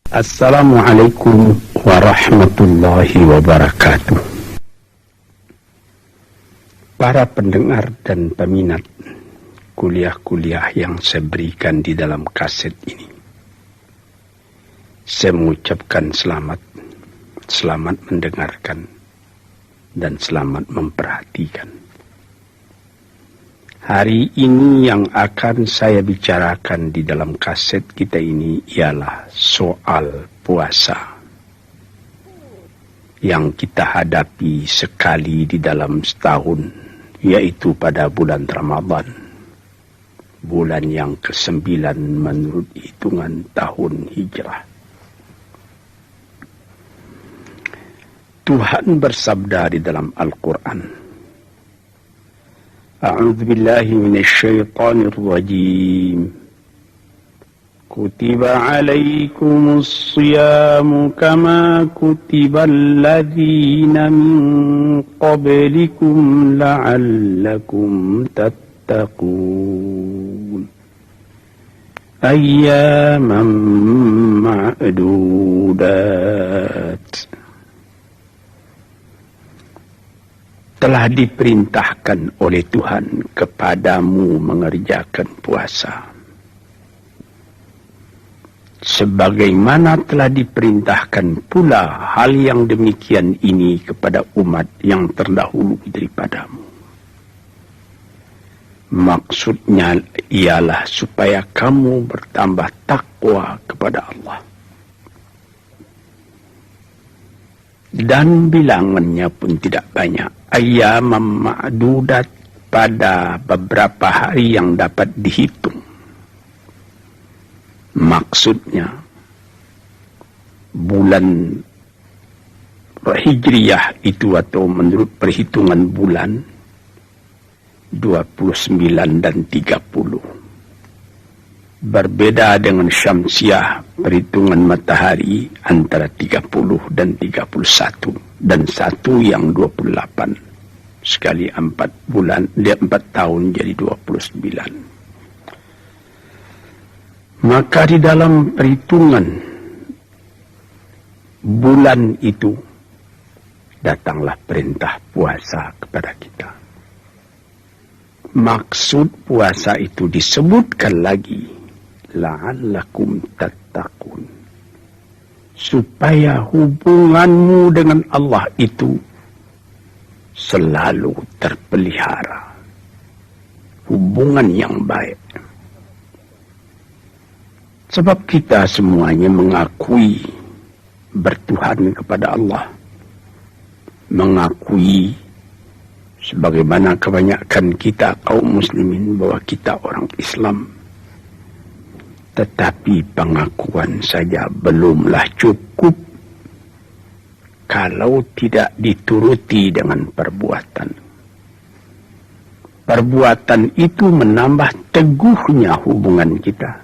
Assalamualaikum warahmatullahi wabarakatuh. Para pendengar dan peminat kuliah-kuliah yang saya berikan di dalam kaset ini, saya mengucapkan selamat mendengarkan dan selamat memperhatikan. Hari ini yang akan saya bicarakan di dalam kaset kita ini ialah soal puasa yang kita hadapi sekali di dalam setahun, yaitu pada bulan Ramadan, bulan yang ke-9 menurut hitungan tahun Hijrah. Tuhan bersabda di dalam Al-Quran, A'udzu billahi minasyaitonir rajim. Kutiba 'alaikumus shiyamu kama kutibal ladzina min qablikum la'allakum tattaqun. Ayyaman ma'dudat. Telah diperintahkan oleh Tuhan kepadamu mengerjakan puasa, sebagaimana telah diperintahkan pula hal yang demikian ini kepada umat yang terdahulu daripadamu. Maksudnya ialah supaya kamu bertambah takwa kepada Allah. Dan bilangannya pun tidak banyak. Ayyamam ma'dudat, pada beberapa hari yang dapat dihitung. Maksudnya bulan Hijriyah itu atau menurut perhitungan bulan 29 dan 30. Berbeda dengan Syamsiah, perhitungan matahari antara 30 dan 31, dan satu yang 28. Sekali 4 bulan, 4 tahun jadi 29. Maka di dalam perhitungan bulan itu, datanglah perintah puasa kepada kita. Maksud puasa itu disebutkan lagi, la'allakum tattaqun, supaya hubunganmu dengan Allah itu selalu terpelihara, hubungan yang baik. Sebab kita semuanya mengakui bertuhan kepada Allah, mengakui sebagaimana kebanyakan kita kaum muslimin bahwa kita orang Islam. Tetapi pengakuan saja belumlah cukup kalau tidak dituruti dengan perbuatan. Perbuatan itu menambah teguhnya hubungan kita,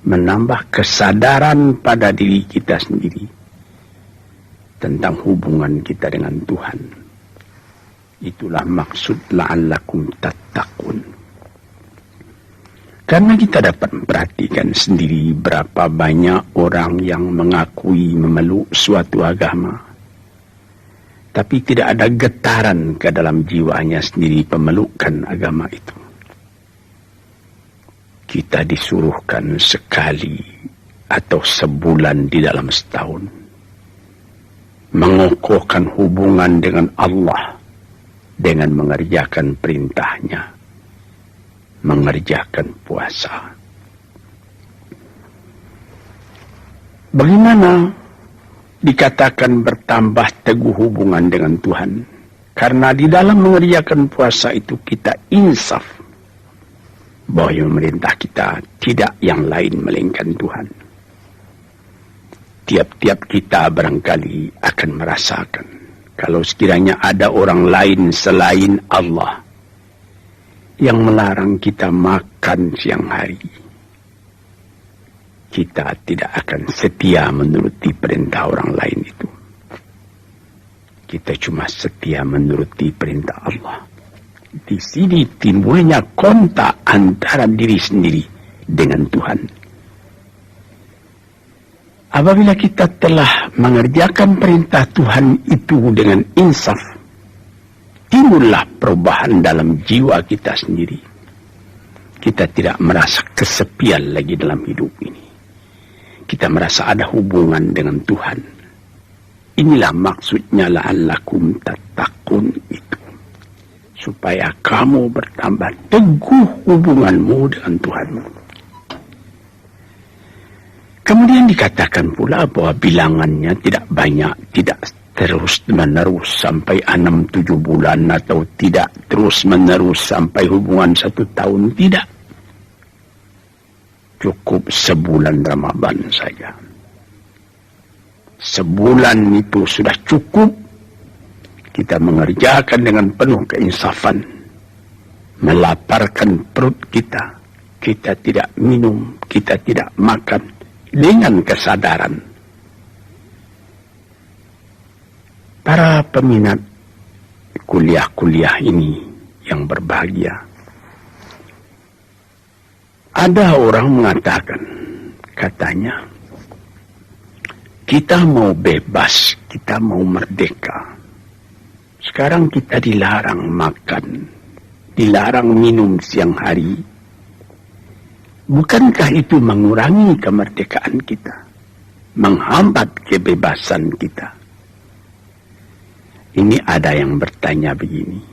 menambah kesadaran pada diri kita sendiri tentang hubungan kita dengan Tuhan. Itulah maksud la'allakum tattaqun. Karena kita dapat memperhatikan sendiri berapa banyak orang yang mengakui memeluk suatu agama, tapi tidak ada getaran ke dalam jiwanya sendiri pemelukan agama itu. Kita disuruhkan sekali atau sebulan di dalam setahun mengokohkan hubungan dengan Allah dengan mengerjakan perintahnya, mengerjakan puasa. Bagaimana dikatakan bertambah teguh hubungan dengan Tuhan? Karena di dalam mengerjakan puasa itu kita insaf bahwa yang memerintah kita tidak yang lain melainkan Tuhan. Tiap-tiap kita barangkali akan merasakan kalau sekiranya ada orang lain selain Allah yang melarang kita makan siang hari, kita tidak akan setia menuruti perintah orang lain itu. Kita cuma setia menuruti perintah Allah. Di sini timbulnya kontak antara diri sendiri dengan Tuhan. Apabila kita telah mengerjakan perintah Tuhan itu dengan insaf, timbullah perubahan dalam jiwa kita sendiri. Kita tidak merasa kesepian lagi dalam hidup ini. Kita merasa ada hubungan dengan Tuhan. Inilah maksudnya la'allakum tattaqun itu. Supaya kamu bertambah teguh hubunganmu dengan Tuhanmu. Kemudian dikatakan pula bahwa bilangannya tidak banyak, tidak terus-menerus sampai 6-7 bulan, atau tidak terus-menerus sampai hubungan 1 tahun, tidak. Cukup sebulan Ramadan saja. Sebulan itu sudah cukup. Kita mengerjakan dengan penuh keinsafan. Melaparkan perut kita. Kita tidak minum, kita tidak makan. Dengan kesadaran. Para peminat kuliah-kuliah ini yang berbahagia. Ada orang mengatakan, katanya, kita mau bebas, kita mau merdeka. Sekarang kita dilarang makan, dilarang minum siang hari. Bukankah itu mengurangi kemerdekaan kita? Menghambat kebebasan kita? Ini ada yang bertanya begini.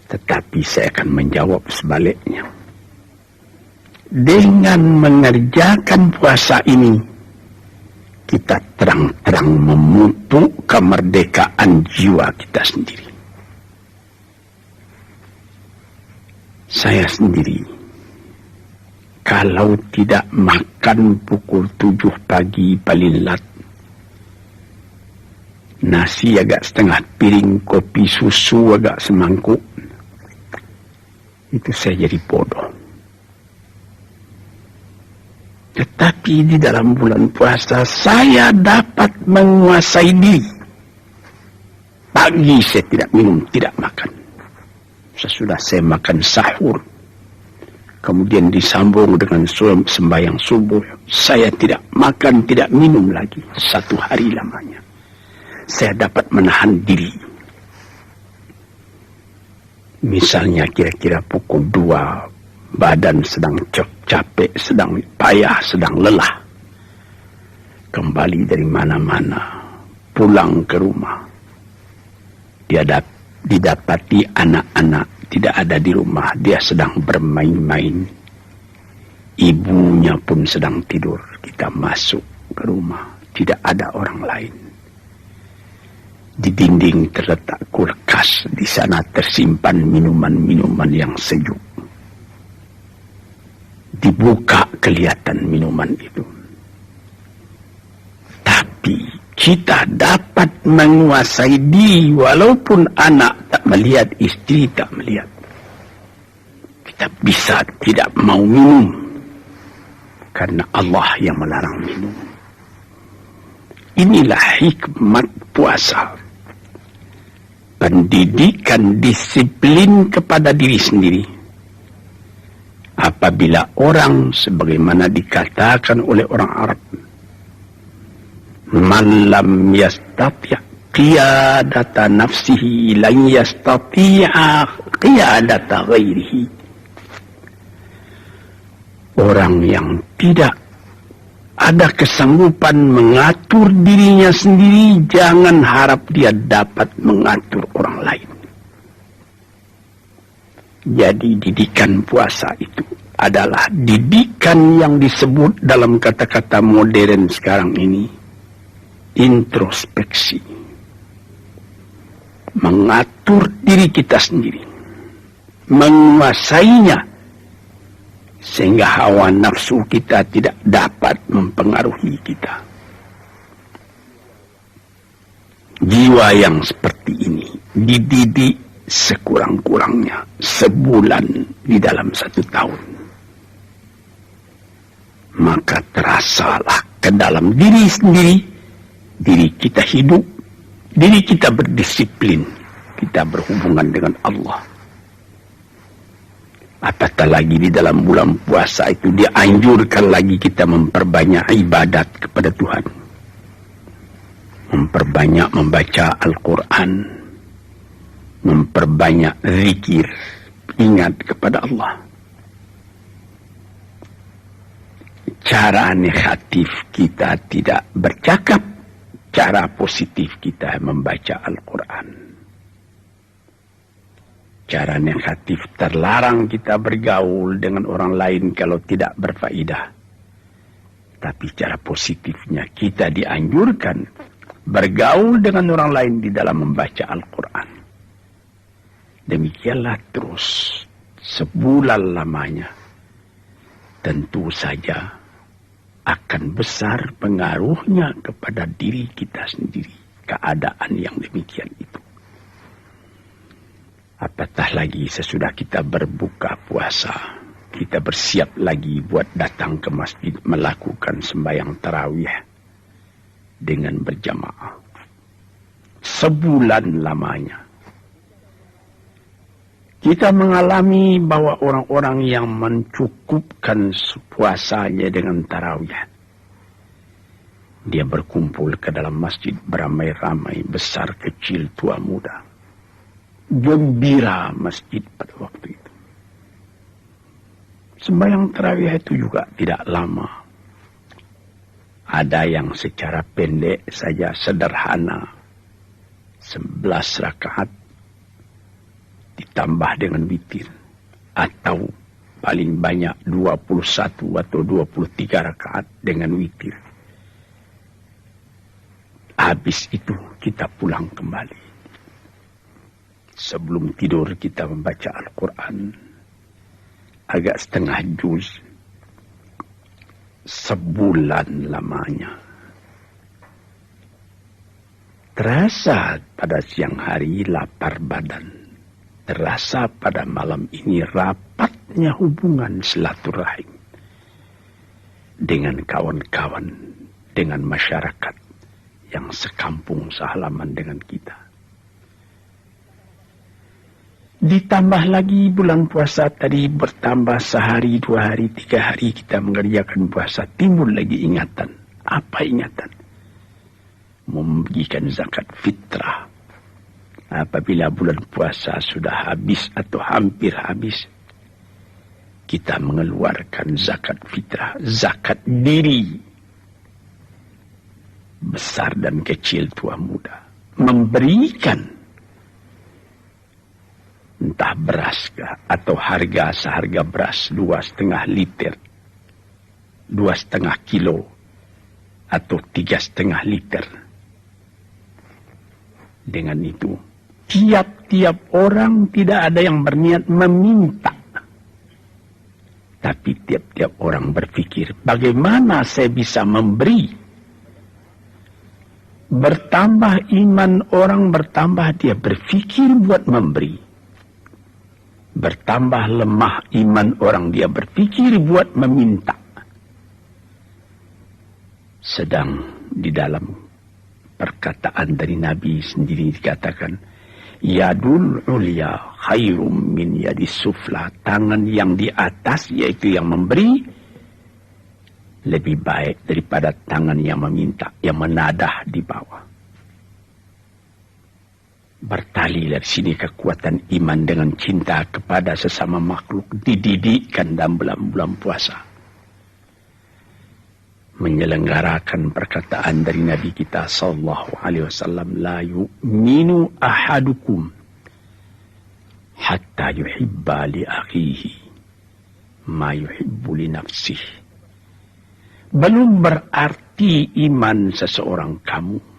Tetapi saya akan menjawab sebaliknya. Dengan mengerjakan puasa ini, kita terang-terang memupuk kemerdekaan jiwa kita sendiri. Saya sendiri, kalau tidak makan pukul 7 pagi paling lat, nasi agak setengah piring, kopi susu agak semangkuk, itu saya jadi bodoh. Tetapi di dalam bulan puasa saya dapat menguasai diri. Pagi saya tidak minum, tidak makan. Sesudah saya makan sahur, kemudian disambung dengan sembahyang subuh, saya tidak makan, tidak minum lagi 1 hari lamanya. Saya dapat menahan diri. Misalnya kira-kira pukul 2, badan sedang capek, sedang payah, sedang lelah. Kembali dari mana-mana, pulang ke rumah. Didapati anak-anak tidak ada di rumah, dia sedang bermain-main. Ibunya pun sedang tidur. Kita masuk ke rumah, tidak ada orang lain. Di dinding terletak kulkas, di sana tersimpan minuman-minuman yang sejuk. Dibuka kelihatan minuman itu. Tapi kita dapat menguasai diri walaupun anak tak melihat, istri tak melihat. Kita bisa tidak mau minum karena Allah yang melarang minum. Inilah hikmat puasa. Pendidikan disiplin kepada diri sendiri. Apabila orang sebagaimana dikatakan oleh orang Arab, man lam yastati' qiyadata nafsihi lan yastati'a qiyadata ghairihi. Orang yang tidak ada kesanggupan mengatur dirinya sendiri, jangan harap dia dapat mengatur orang lain. Jadi didikan puasa itu adalah didikan yang disebut dalam kata-kata modern sekarang ini introspeksi. Mengatur diri kita sendiri, menguasainya, sehingga hawa nafsu kita tidak dapat mempengaruhi kita. Jiwa yang seperti ini dididik sekurang-kurangnya sebulan di dalam 1 tahun. Maka terasalah ke dalam diri sendiri, diri kita hidup, diri kita berdisiplin, kita berhubungan dengan Allah. Apatah lagi di dalam bulan puasa itu dianjurkan lagi kita memperbanyak ibadat kepada Tuhan. Memperbanyak membaca Al-Quran. Memperbanyak zikir. Ingat kepada Allah. Cara negatif kita tidak bercakap. Cara positif kita membaca Al-Quran. Cara negatif terlarang kita bergaul dengan orang lain kalau tidak berfaedah. Tapi cara positifnya kita dianjurkan bergaul dengan orang lain di dalam membaca Al-Quran. Demikianlah terus sebulan lamanya. Tentu saja akan besar pengaruhnya kepada diri kita sendiri. Keadaan yang demikian itu. Apatah lagi sesudah kita berbuka puasa, kita bersiap lagi buat datang ke masjid melakukan sembahyang tarawih dengan berjamaah. Sebulan lamanya. Kita mengalami bahwa orang-orang yang mencukupkan puasanya dengan tarawih, dia berkumpul ke dalam masjid beramai-ramai, besar kecil tua muda. Gembira masjid pada waktu itu. Sembahyang tarawih itu juga tidak lama. Ada yang secara pendek saja sederhana. 11 rakaat ditambah dengan witir. Atau paling banyak 21 atau 23 rakaat dengan witir. Habis itu kita pulang kembali. Sebelum tidur kita membaca Al-Quran. Agak setengah juz. Sebulan lamanya. Terasa pada siang hari lapar badan. Terasa pada malam ini rapatnya hubungan silaturahim. Dengan kawan-kawan. Dengan masyarakat. Yang sekampung sehalaman dengan kita. Ditambah lagi bulan puasa tadi bertambah sehari, 2 hari, 3 hari kita mengerjakan puasa. Timbul lagi ingatan. Apa ingatan? Membagikan zakat fitrah. Apabila bulan puasa sudah habis atau hampir habis. Kita mengeluarkan zakat fitrah. Zakat diri. Besar dan kecil, tua muda. Memberikan. Entah beras kah, atau harga seharga beras 2,5 liter, 2,5 kilo, atau 3,5 liter. Dengan itu, tiap-tiap orang tidak ada yang berniat meminta. Tapi tiap-tiap orang berpikir, bagaimana saya bisa memberi? Bertambah iman orang, bertambah dia berpikir buat memberi. Bertambah lemah iman orang, dia berpikir buat meminta. Sedang di dalam perkataan dari Nabi sendiri dikatakan, Yadul ulya khairum min yadis sufla. Tangan yang di atas, yaitu yang memberi, lebih baik daripada tangan yang meminta, yang menadah di bawah. Bertali dari sini kekuatan iman dengan cinta kepada sesama makhluk dididikkan dalam bulan puasa. Menyelenggarakan perkataan dari Nabi kita sallallahu alaihi wasallam, la yu'minu ahadukum hatta yuhibba li akhihi ma yuhibbu li nafsihi. Belum berarti iman seseorang kamu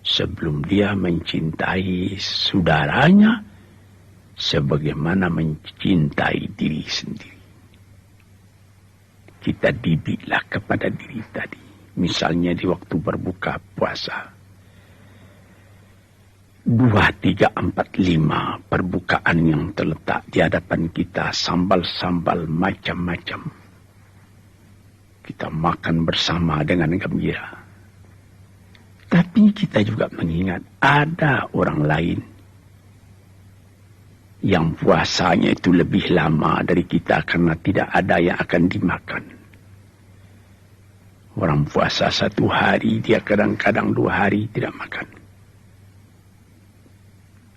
sebelum dia mencintai saudaranya sebagaimana mencintai diri sendiri. Kita didiklah kepada diri tadi. Misalnya di waktu berbuka puasa. 2, 3, 4, 5 perbukaan yang terletak di hadapan kita. Sambal-sambal macam-macam. Kita makan bersama dengan gembira. Tapi kita juga mengingat ada orang lain yang puasanya itu lebih lama dari kita karena tidak ada yang akan dimakan. Orang puasa 1 hari, dia kadang-kadang 2 hari tidak makan.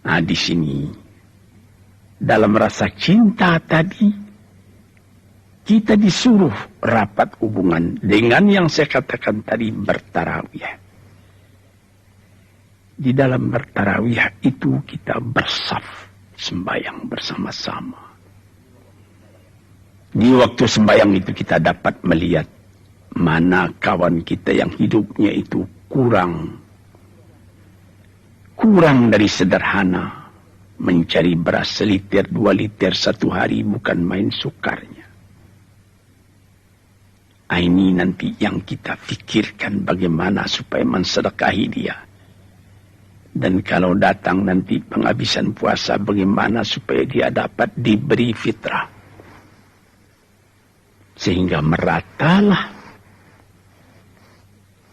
Nah, di sini, dalam rasa cinta tadi, kita disuruh rapat hubungan dengan yang saya katakan tadi, bertarawih. Di dalam bertarawih itu kita bersaf, sembahyang bersama-sama. Di waktu sembahyang itu kita dapat melihat mana kawan kita yang hidupnya itu kurang dari sederhana. Mencari beras 1 liter, 2 liter 1 hari bukan main sukarnya. Ini nanti yang kita pikirkan bagaimana supaya mensedekahi dia. Dan kalau datang nanti penghabisan puasa, bagaimana supaya dia dapat diberi fitrah. Sehingga meratalah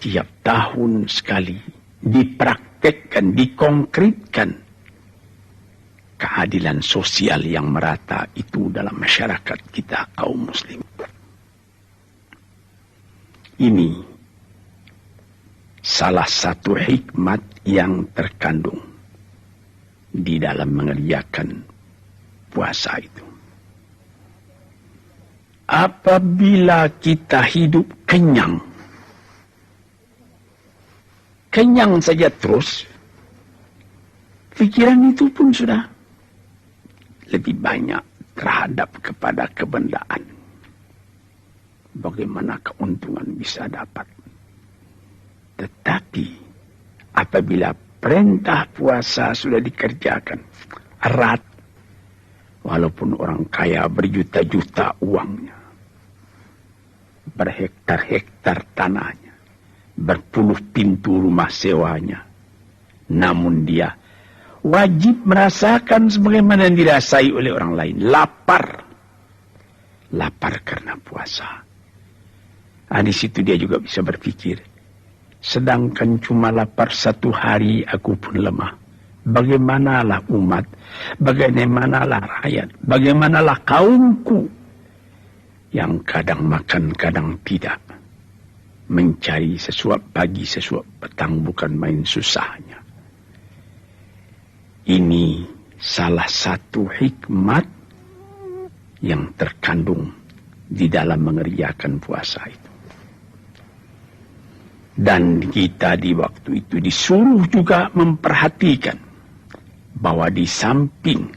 tiap tahun sekali dipraktekkan, dikonkretkan keadilan sosial yang merata itu dalam masyarakat kita kaum muslim. Ini salah satu hikmat yang terkandung di dalam mengerjakan puasa itu. Apabila kita hidup kenyang saja terus, pikiran itu pun sudah lebih banyak terhadap kepada kebendaan. Bagaimana keuntungan bisa dapat. Tetapi apabila perintah puasa sudah dikerjakan erat, walaupun orang kaya berjuta-juta uangnya, berhektar-hektar tanahnya, berpuluh pintu rumah sewanya, namun dia wajib merasakan sebagaimana yang dirasai oleh orang lain, lapar karena puasa. Di situ dia juga bisa berpikir, sedangkan cuma lapar 1 hari aku pun lemah. Bagaimanalah umat, bagaimanalah rakyat, bagaimanalah kaumku yang kadang makan, kadang tidak. Mencari sesuap pagi, sesuap petang, bukan main susahnya. Ini salah satu hikmat yang terkandung di dalam mengerjakan puasa itu. Dan kita di waktu itu disuruh juga memperhatikan bahwa di samping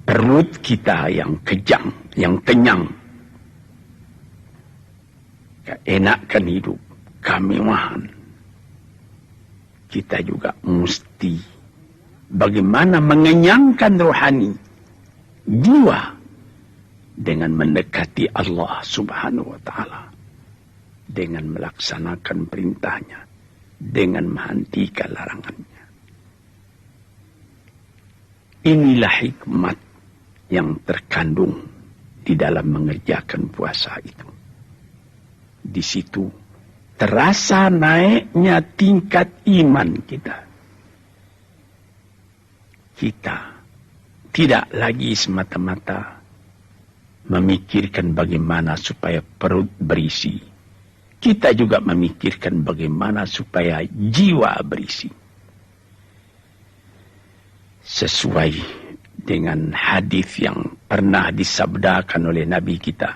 perut kita yang kejang, yang kenyang, keenakan hidup, kemewahan, kita juga mesti bagaimana mengenyangkan rohani jiwa dengan mendekati Allah Subhanahu wa Ta'ala, dengan melaksanakan perintahnya, dengan menghentikan larangannya. Inilah hikmat yang terkandung di dalam mengerjakan puasa itu. Di situ terasa naiknya tingkat iman kita. Kita tidak lagi semata-mata memikirkan bagaimana supaya perut berisi. Kita juga memikirkan bagaimana supaya jiwa berisi. Sesuai dengan hadis yang pernah disabdakan oleh Nabi kita.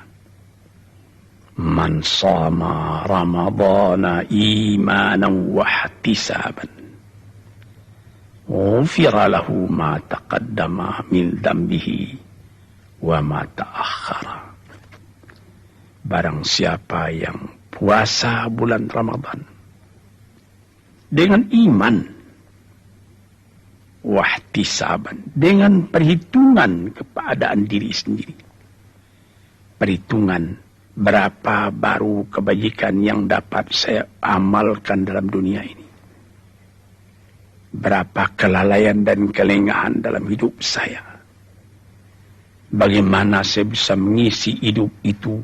Man shama Ramadana imanan wa ihtisaban, ghufira lahu ma taqaddama min dhanbihi wa ma ta'akhkhara. Barang siapa yang puasa bulan Ramadan dengan iman, wahtisaban, dengan perhitungan keadaan diri sendiri, perhitungan berapa baru kebajikan yang dapat saya amalkan dalam dunia ini, berapa kelalaian dan kelengahan dalam hidup saya, bagaimana saya bisa mengisi hidup itu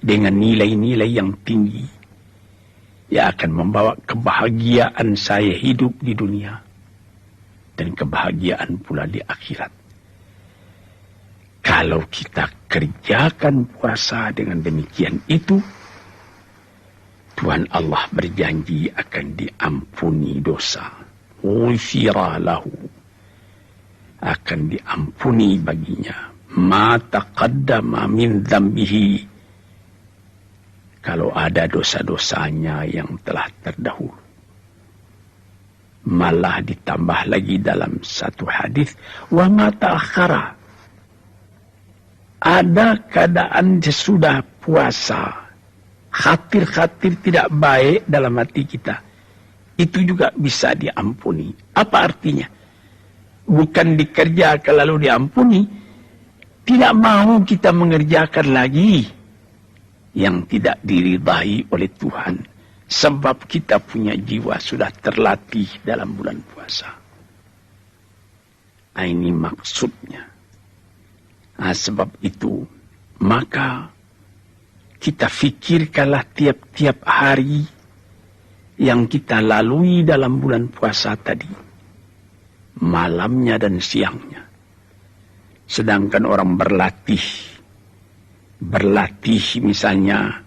dengan nilai-nilai yang tinggi yang akan membawa kebahagiaan saya hidup di dunia. dan kebahagiaan pula di akhirat. Kalau kita kerjakan puasa dengan demikian itu, Tuhan Allah berjanji akan diampuni dosa. Ghufira lahu, akan diampuni baginya ma taqaddama min dzambihi, kalau ada dosa-dosanya yang telah terdahulu. Malah ditambah lagi dalam satu hadis, wa ma ta'akhkhara, ada keadaan sesudah puasa khatir-khatir tidak baik dalam hati kita, itu juga bisa diampuni. Apa artinya? Bukan dikerjakan lalu diampuni, tidak mau kita mengerjakan lagi yang tidak diridai oleh Tuhan, sebab kita punya jiwa sudah terlatih dalam bulan puasa. Ini maksudnya. Sebab itu, maka kita fikirkanlah tiap-tiap hari yang kita lalui dalam bulan puasa tadi, malamnya dan siangnya. Sedangkan orang berlatih misalnya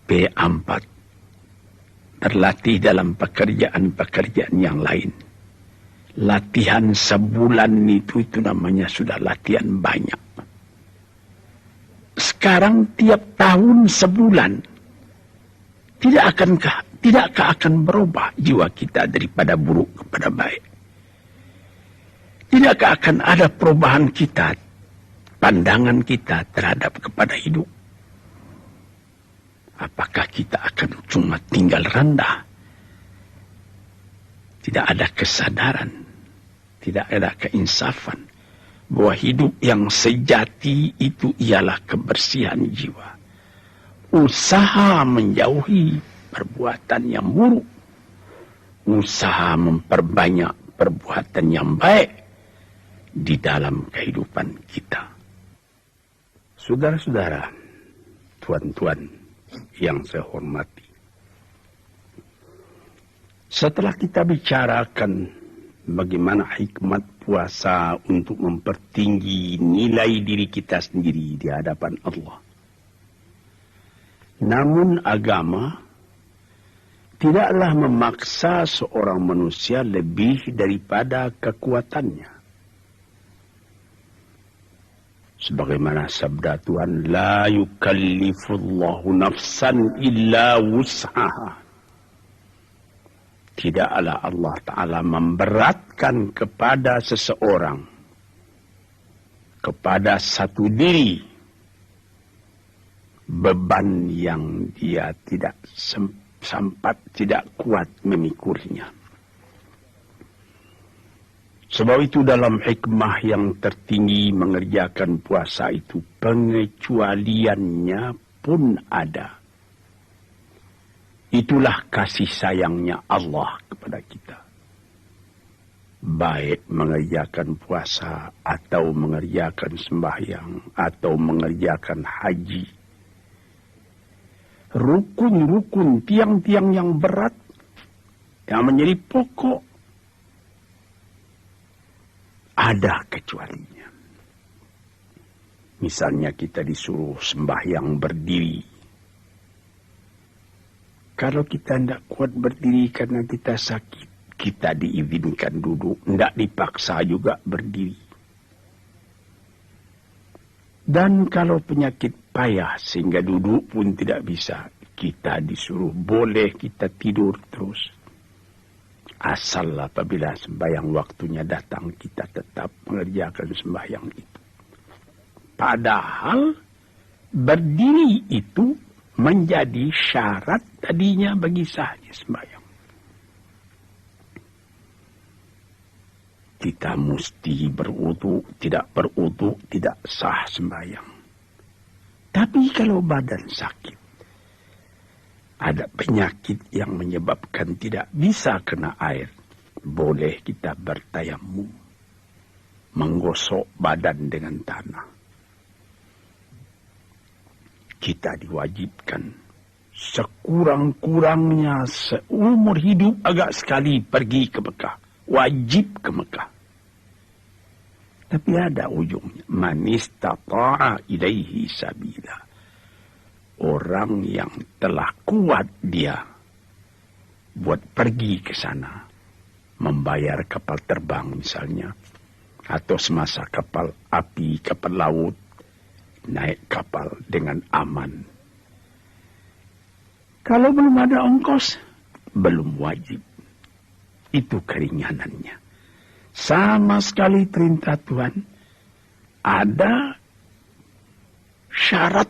P4, berlatih dalam pekerjaan-pekerjaan yang lain. Latihan sebulan itu namanya sudah latihan banyak. Sekarang tiap tahun sebulan, tidakkah akan berubah jiwa kita daripada buruk kepada baik? Tidakkah akan ada perubahan kita, pandangan kita terhadap kepada hidup? Apakah kita akan cuma tinggal rendah? Tidak ada kesadaran, tidak ada keinsafan bahwa hidup yang sejati itu ialah kebersihan jiwa. Usaha menjauhi perbuatan yang buruk, usaha memperbanyak perbuatan yang baik di dalam kehidupan kita. Saudara-saudara, tuan-tuan yang saya hormati, setelah kita bicarakan bagaimana hikmat puasa untuk mempertinggi nilai diri kita sendiri di hadapan Allah, namun agama tidaklah memaksa seorang manusia lebih daripada kekuatannya. Sebagaimana sabda Tuhan, la yukallifullahu nafsan illa wus'aha. Tidaklah Allah Ta'ala memberatkan kepada seseorang, kepada satu diri, beban yang dia tidak sempat, tidak kuat memikulnya. Sebab itu dalam hikmah yang tertinggi mengerjakan puasa itu, pengecualiannya pun ada. Itulah kasih sayangnya Allah kepada kita. Baik mengerjakan puasa, atau mengerjakan sembahyang, atau mengerjakan haji. Rukun-rukun, tiang-tiang yang berat, yang menjadi pokok, ada kecualinya. Misalnya kita disuruh sembahyang berdiri. Kalau kita tidak kuat berdiri karena kita sakit, kita diizinkan duduk, tidak dipaksa juga berdiri. Dan kalau penyakit payah sehingga duduk pun tidak bisa, kita disuruh, boleh kita tidur terus. Asal apabila sembahyang waktunya datang, kita tetap mengerjakan sembahyang itu. Padahal berdiri itu menjadi syarat tadinya bagi sahnya sembahyang. Kita mesti berwudu, tidak berwudu tidak sah sembahyang. Tapi kalau badan sakit, ada penyakit yang menyebabkan tidak bisa kena air, boleh kita bertayamum, menggosok badan dengan tanah. Kita diwajibkan sekurang-kurangnya seumur hidup agak sekali pergi ke Mekah wajib ke Mekah. Tapi ada ujungnya. Man istata'a ilaihi sabila. Orang yang telah kuat dia buat pergi ke sana. Membayar kapal terbang misalnya. Atau semasa kapal api, kapal laut. Naik kapal dengan aman. Kalau belum ada ongkos, belum wajib. Itu keringanannya. Sama sekali perintah Tuhan. Ada syarat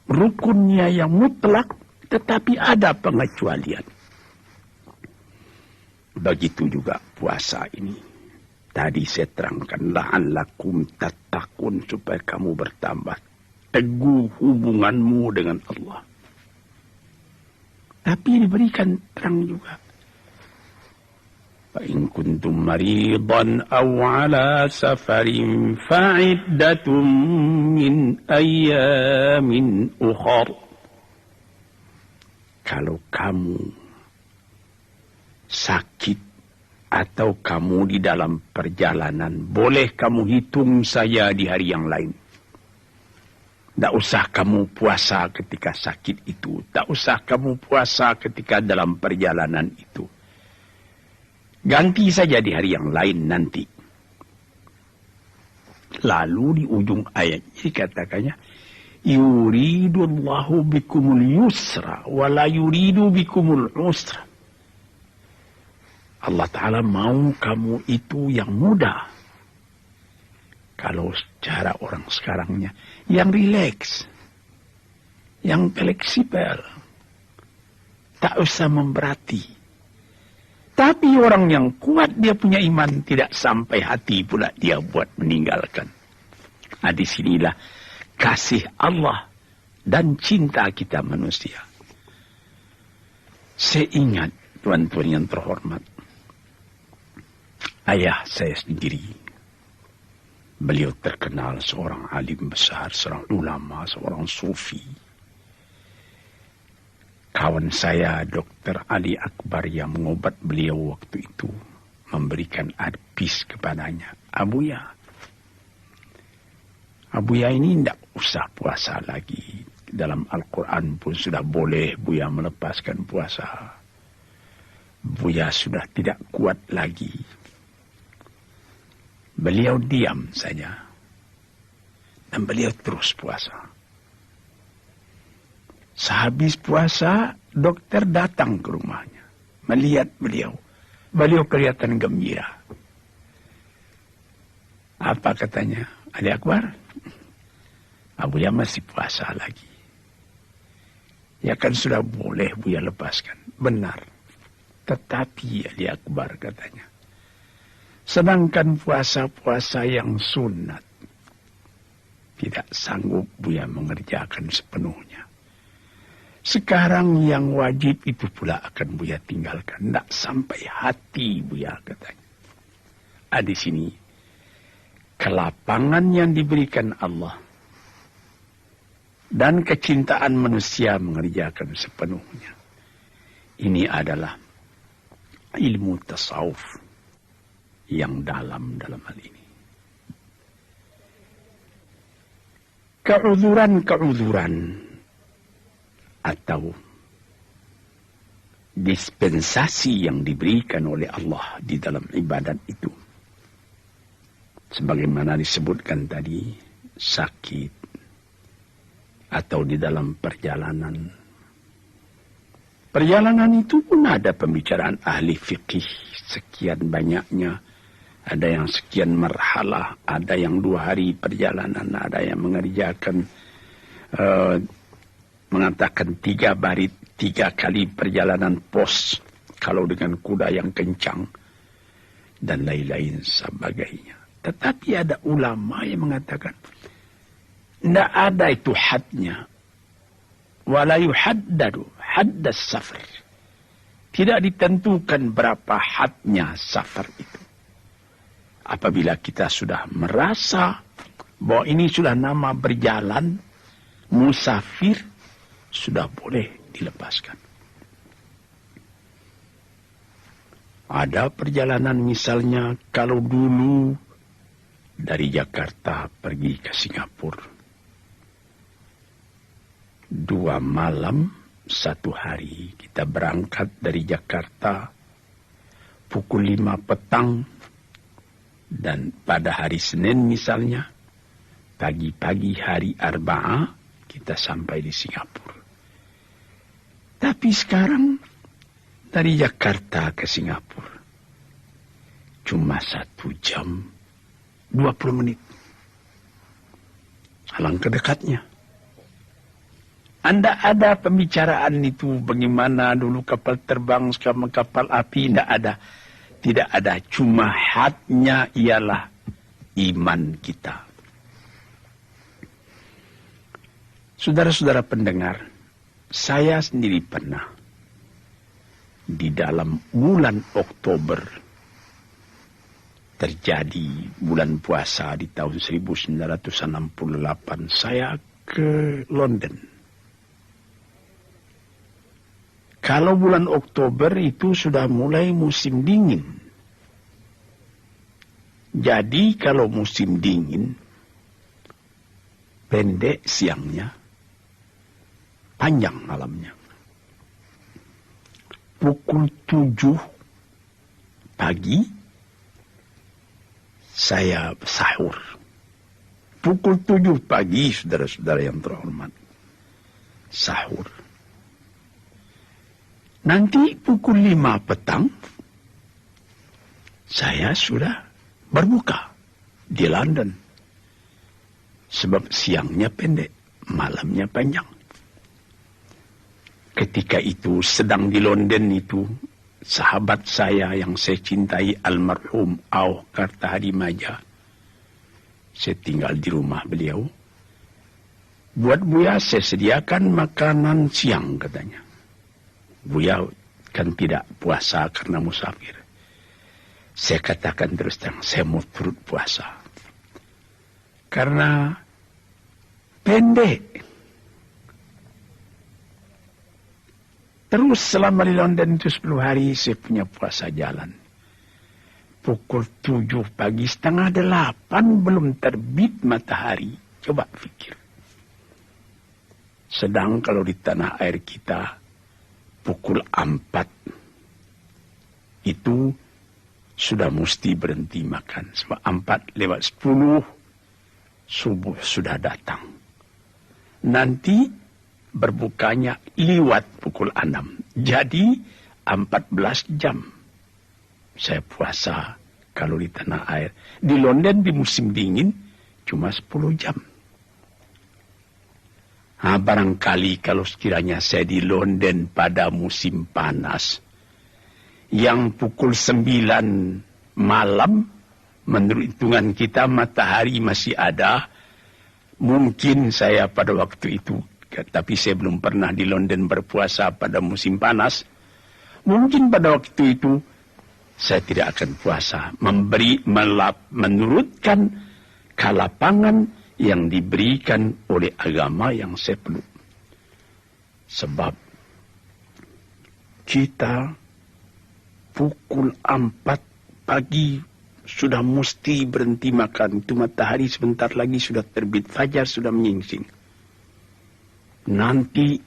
rukunnya yang mutlak, tetapi ada pengecualian. Begitu juga puasa ini. Tadi saya terangkan, la'allakum tattaqun, supaya kamu bertambah teguh hubunganmu dengan Allah. Tapi diberikan terang juga. فَإِن كُنْتُمْ مَرِيضًا أَوْ عَلَى سَفَرٍ فَعِدَّةٌ مِّنْ أَيَّامٍ أُخَرَ. Kalau kamu sakit atau kamu di dalam perjalanan, boleh kamu hitung saya di hari yang lain. Tak usah kamu puasa ketika sakit itu. Tak usah kamu puasa ketika dalam perjalanan itu. Ganti saja di hari yang lain nanti. Lalu di ujung ayat ini katakannya, yuridullahu bikumul yusra wa la yuridu bikumul usra. Allah Ta'ala mau kamu itu yang mudah. Kalau secara orang sekarangnya, yang rileks, yang fleksibel, tak usah memberati. Tapi orang yang kuat, dia punya iman, tidak sampai hati pula dia buat meninggalkan. Nah, disinilah kasih Allah dan cinta kita manusia. Saya ingat, tuan-tuan yang terhormat, ayah saya sendiri. Beliau terkenal seorang alim besar, seorang ulama, seorang sufi. Kawan saya, Dr. Ali Akbar, yang mengobat beliau waktu itu, memberikan advice kepadanya. Abuya ini tidak usah puasa lagi. Dalam Al-Quran pun sudah boleh Buya melepaskan puasa. Buya sudah tidak kuat lagi. Beliau diam saja. Dan beliau terus puasa. Sehabis puasa, dokter datang ke rumahnya. Melihat beliau. Beliau kelihatan gembira. Apa katanya? Ali Akbar, Buya masih puasa lagi. Ya kan sudah boleh Buya lepaskan. Benar. Tetapi Ali Akbar katanya, sedangkan puasa-puasa yang sunat tidak sanggup Buya mengerjakan sepenuhnya. Sekarang yang wajib itu pula akan Buya tinggalkan. Tidak sampai hati Buya katanya. Di sini kelapangan yang diberikan Allah dan kecintaan manusia mengerjakan sepenuhnya. Ini adalah ilmu tasawuf yang dalam hal ini. Keuzuran atau dispensasi yang diberikan oleh Allah di dalam ibadat itu, sebagaimana disebutkan tadi, sakit atau di dalam perjalanan. Perjalanan itu pun ada pembicaraan ahli fikih sekian banyaknya. Ada yang sekian marhalah, ada yang 2 hari perjalanan, ada yang mengerjakan mengatakan 3 kali perjalanan pos kalau dengan kuda yang kencang dan lain-lain sebagainya. Tetapi ada ulama yang mengatakan tidak ada itu hadnya. Wala yuhaddadu haddas safar. Tidak ditentukan berapa hadnya safar itu. Apabila kita sudah merasa bahwa ini sudah nama berjalan, musafir, sudah boleh dilepaskan. Ada perjalanan misalnya kalau dulu dari Jakarta pergi ke Singapura. 2 malam 1 hari kita berangkat dari Jakarta pukul 5 petang. Dan pada hari Senin misalnya, pagi-pagi hari Arba'ah, kita sampai di Singapura. Tapi sekarang, dari Jakarta ke Singapura, cuma 1 jam, 20 menit. Alangkah dekatnya. Anda ada pembicaraan itu, bagaimana dulu kapal terbang, sekarang kapal api, tidak ada. Tidak ada, cuma hatnya ialah iman kita. Saudara-saudara pendengar, saya sendiri pernah di dalam bulan Oktober terjadi bulan puasa di tahun 1968, saya ke London. Kalau bulan Oktober itu sudah mulai musim dingin. Jadi kalau musim dingin, pendek siangnya, panjang malamnya. Pukul 7 pagi, saya sahur. Pukul 7 pagi, saudara-saudara yang terhormat, sahur. Nanti pukul 5 petang, saya sudah berbuka di London. Sebab siangnya pendek, malamnya panjang. Ketika itu sedang di London itu, sahabat saya yang saya cintai almarhum Auh Kartahadimaja, saya tinggal di rumah beliau. Buat Buya saya sediakan makanan siang katanya. Buya kan tidak puasa karena musafir. Saya katakan terus terang, saya mau turut puasa. Karena pendek. Terus selama di London itu 10 hari saya punya puasa jalan. Pukul 7 pagi, setengah 8 belum terbit matahari. Coba pikir. Sedang kalau di tanah air kita, pukul 4 itu sudah mesti berhenti makan. Sebab 4:10 subuh sudah datang. Nanti berbukanya liwat pukul 6. Jadi 14 jam saya puasa kalau di tanah air. Di London di musim dingin cuma 10 jam. Nah, barangkali kalau sekiranya saya di London pada musim panas, yang pukul 9 malam, menurut hitungan kita matahari masih ada, mungkin saya pada waktu itu, tapi saya belum pernah di London berpuasa pada musim panas, mungkin pada waktu itu saya tidak akan puasa, menurutkan kelapangan yang diberikan oleh agama yang saya peluk. Sebab kita pukul 4 pagi sudah mesti berhenti makan. Itu matahari sebentar lagi sudah terbit, fajar sudah menyingsing. Nanti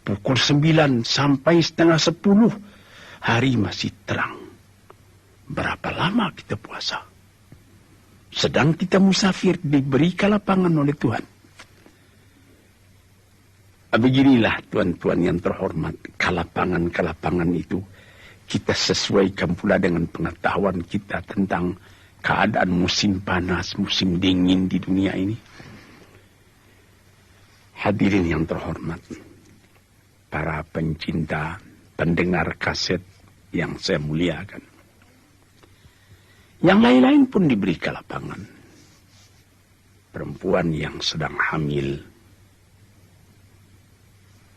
pukul 9 sampai setengah 10 hari masih terang. Berapa lama kita puasa? Sedang kita musafir, diberi kelapangan oleh Tuhan. Beginilah tuan-tuan yang terhormat, kelapangan-kelapangan itu kita sesuaikan pula dengan pengetahuan kita tentang keadaan musim panas, musim dingin di dunia ini. Hadirin yang terhormat, para pencinta, pendengar kaset yang saya muliakan. Yang lain-lain pun diberi kelapangan. Perempuan yang sedang hamil,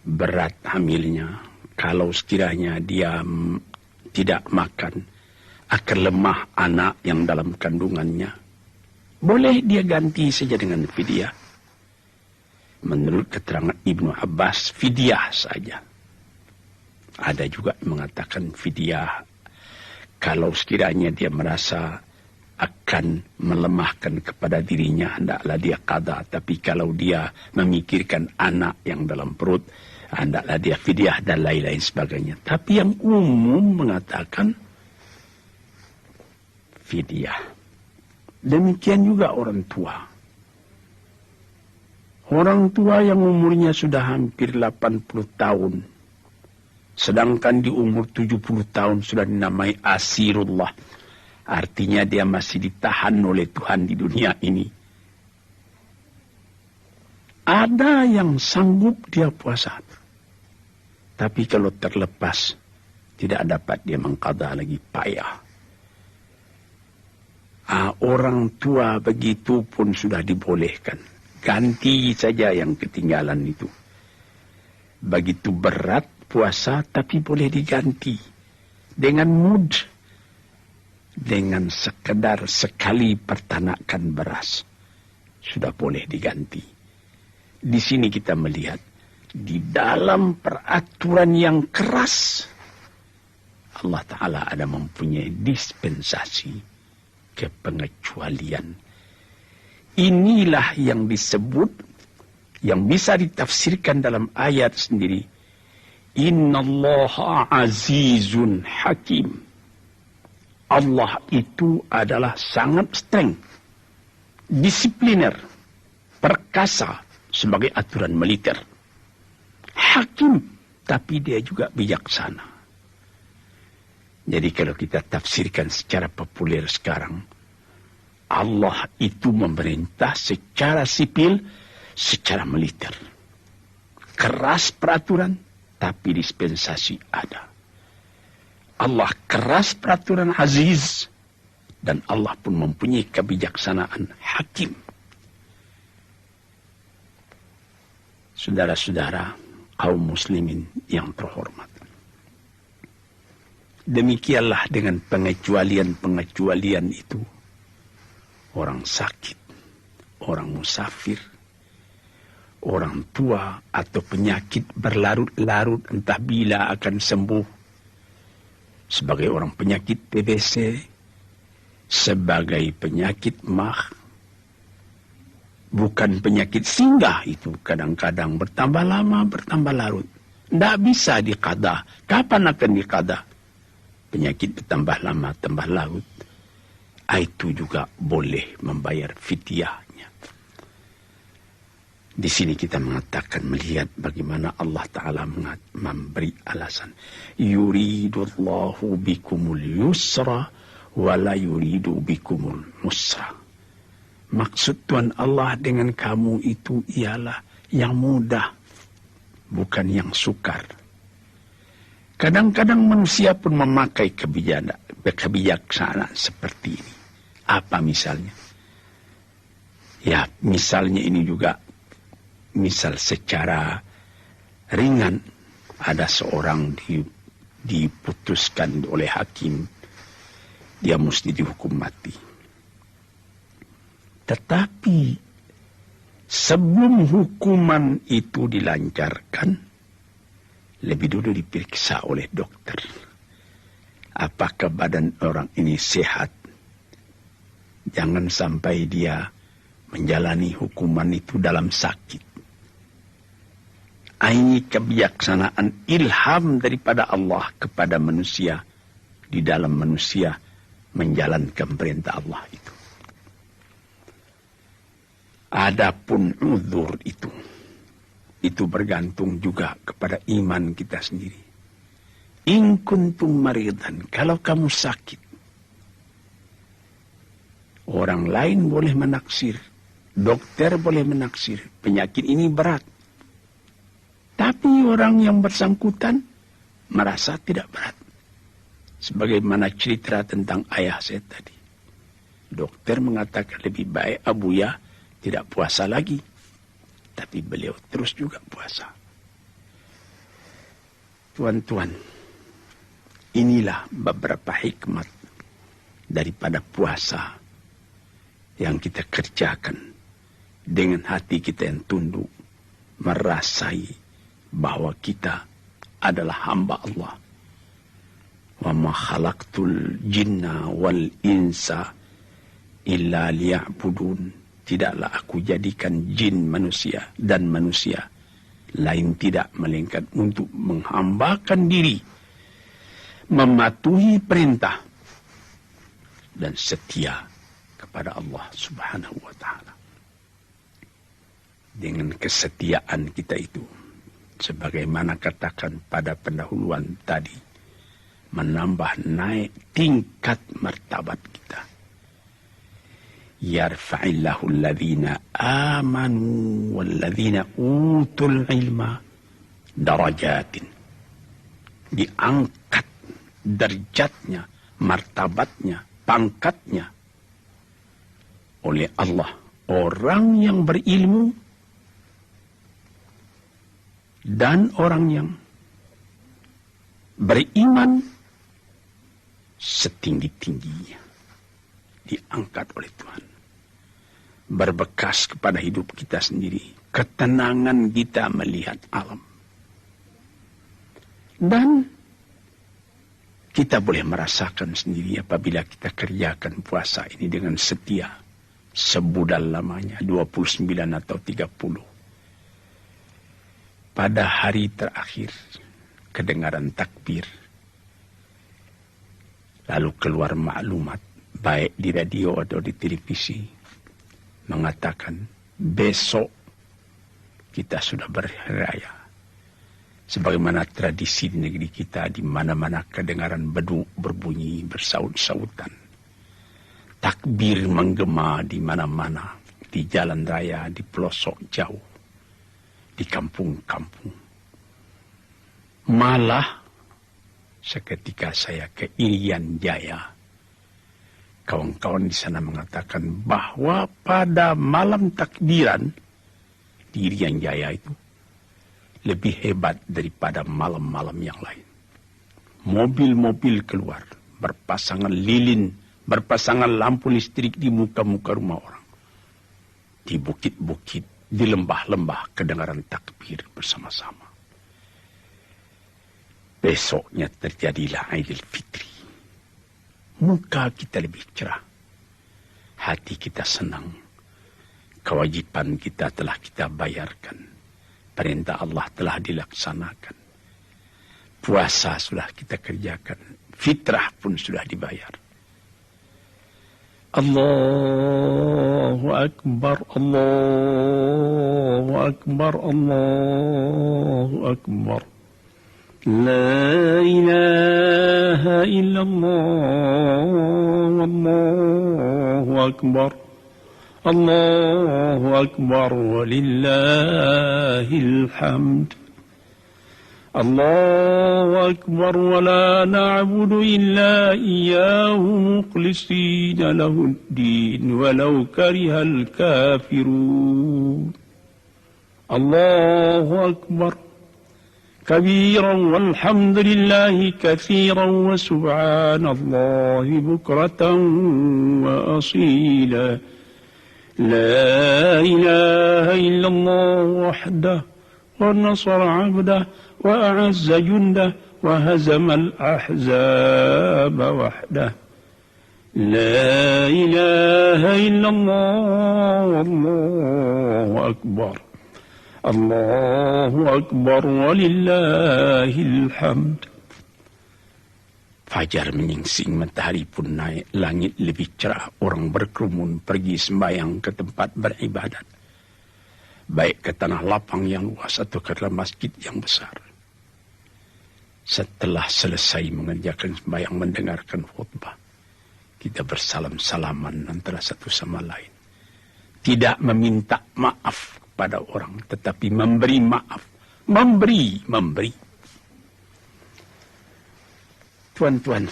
berat hamilnya, kalau sekiranya dia tidak makan, akan lemah anak yang dalam kandungannya. Boleh dia ganti saja dengan fidyah. Menurut keterangan Ibnu Abbas, fidyah saja. Ada juga yang mengatakan fidyah Kalau sekiranya dia merasa akan melemahkan kepada dirinya, hendaklah dia qada. Tapi kalau dia memikirkan anak yang dalam perut, hendaklah dia fidyah dan lain-lain sebagainya. Tapi yang umum mengatakan fidyah. Demikian juga orang tua. Orang tua yang umurnya sudah hampir 80 tahun, sedangkan di umur 70 tahun sudah dinamai asirullah. Artinya dia masih ditahan oleh Tuhan di dunia ini. Ada yang sanggup dia puasa. Tapi kalau terlepas, tidak dapat dia mengqada lagi, payah. Orang tua begitu pun sudah dibolehkan. Ganti saja yang ketinggalan itu. Begitu berat puasa, tapi boleh diganti. Dengan mood. Dengan sekedar sekali pertanakan beras. Sudah boleh diganti. Di sini kita melihat. Di dalam peraturan yang keras. Allah Ta'ala ada mempunyai dispensasi. Kepengecualian. Inilah yang disebut. Yang bisa ditafsirkan dalam ayat sendiri. Innallaha azizun hakim. Allah itu adalah sangat streng, disipliner, perkasa sebagai aturan militer. Hakim, tapi dia juga bijaksana. Jadi kalau kita tafsirkan secara populer sekarang, Allah itu memerintah secara sipil, secara militer. Keras peraturan, tapi dispensasi ada. Allah keras peraturan aziz. Dan Allah pun mempunyai kebijaksanaan hakim. Saudara-saudara kaum muslimin yang terhormat. Demikianlah dengan pengecualian-pengecualian itu. Orang sakit, orang musafir, orang tua atau penyakit berlarut-larut entah bila akan sembuh. Sebagai orang penyakit TBC, sebagai penyakit MAH, bukan penyakit singgah itu kadang-kadang bertambah lama, bertambah larut. Tidak bisa diqada. Kapan akan diqada? Penyakit bertambah lama, tambah larut. Itu juga boleh membayar fidyahnya. Di sini kita mengatakan melihat bagaimana Allah Ta'ala memberi alasan. Yuridullahu bikumul yusra wa la yuridu bikumul musra. Maksud Tuhan Allah dengan kamu itu ialah yang mudah, bukan yang sukar. Kadang-kadang manusia pun memakai kebijaksanaan seperti ini. Apa misalnya? Ya, misalnya ini juga. Misal secara ringan ada seorang diputuskan oleh hakim dia mesti dihukum mati. Tetapi sebelum hukuman itu dilancarkan lebih dulu diperiksa oleh dokter. Apakah badan orang ini sehat? Jangan sampai dia menjalani hukuman itu dalam sakit. Ini kebijaksanaan ilham daripada Allah kepada manusia. Di dalam manusia menjalankan perintah Allah itu. Adapun uzur itu bergantung juga kepada iman kita sendiri. In kuntum maridan, kalau kamu sakit. Orang lain boleh menaksir. Dokter boleh menaksir. Penyakit ini berat. Tapi orang yang bersangkutan merasa tidak berat. Sebagaimana cerita tentang ayah saya tadi. Dokter mengatakan lebih baik Abuya tidak puasa lagi. Tapi beliau terus juga puasa. Tuan-tuan, inilah beberapa hikmat daripada puasa yang kita kerjakan dengan hati kita yang tunduk, merasai bahwa kita adalah hamba Allah. Wa ma khalaqtul jinna wal insa illa liya'budun. Tidaklah aku jadikan jin manusia dan manusia lain tidak melainkan untuk menghambakan diri, mematuhi perintah dan setia kepada Allah Subhanahu wa taala. Dengan kesetiaan kita itu, sebagaimana katakan pada pendahuluan tadi, menambah naik tingkat martabat kita. Yarfa'illahu alladhina amanu walladhina utul ilma darajatin. Diangkat derajatnya, martabatnya, pangkatnya oleh Allah orang yang berilmu dan orang yang beriman setinggi-tingginya diangkat oleh Tuhan. Berbekas kepada hidup kita sendiri, ketenangan kita melihat alam. Dan kita boleh merasakan sendiri apabila kita kerjakan puasa ini dengan setia, sebudal lamanya, 29 atau 30. Pada hari terakhir, kedengaran takbir, lalu keluar maklumat, baik di radio atau di televisi, mengatakan besok kita sudah berhari raya. Sebagaimana tradisi di negeri kita, di mana-mana kedengaran beduk berbunyi bersaut-sautan. Takbir menggema di mana-mana, di jalan raya, di pelosok jauh, di kampung-kampung. Malah seketika saya ke Irian Jaya, kawan-kawan di sana mengatakan bahwa pada malam takbiran di Irian Jaya itu lebih hebat daripada malam-malam yang lain. Mobil-mobil keluar, berpasangan lilin, berpasangan lampu listrik di muka-muka rumah orang. Di bukit-bukit, di lembah-lembah kedengaran takbir bersama-sama. Besoknya terjadilah Aidil Fitri. Muka kita lebih cerah. Hati kita senang. Kewajiban kita telah kita bayarkan. Perintah Allah telah dilaksanakan. Puasa sudah kita kerjakan. Fitrah pun sudah dibayar. Allahu Akbar, Allahu Akbar, Allahu Akbar. La ilaha illallah, Allahu Akbar. Allahu Akbar walillahil hamd. Allahu Akbar wa la na'budu illa iyyahu mukhlisina lahuddin walau karihal kafirun. Allahu Akbar kabiran walhamdulillahi katsiran wa subhanallahi bukratan wa asila. La ilaha illallah wahdah wa nasara 'abdah wa a'azza jundah wa hazamal ahzaba wahdah. La ilaha illallah wallahu akbar. Allahu akbar walillahil hamd. Fajar menyingsing, matahari pun naik, langit lebih cerah, orang berkerumun pergi sembahyang ke tempat beribadat. Baik ke tanah lapang yang luas atau ke dalam masjid yang besar. Setelah selesai mengerjakan sembahyang, mendengarkan khutbah, kita bersalam-salaman antara satu sama lain. Tidak meminta maaf kepada orang, tetapi memberi maaf. Memberi. Tuan-tuan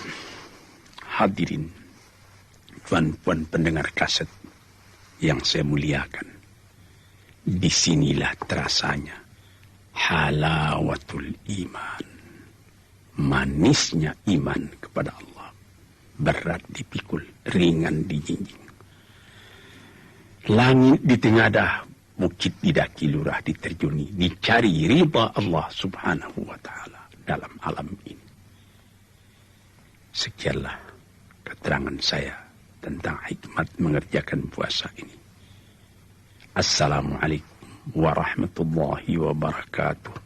hadirin, tuan-puan pendengar kaset yang saya muliakan, disinilah terasanya halawatul iman, manisnya iman kepada Allah, berat dipikul, ringan dijinjing. Langit ditengadah, bukit didaki, lurah diterjuni, dicari ridha Allah subhanahu wa ta'ala dalam alam ini. Sekianlah keterangan saya tentang hikmat mengerjakan puasa ini. Assalamualaikum warahmatullahi wabarakatuh.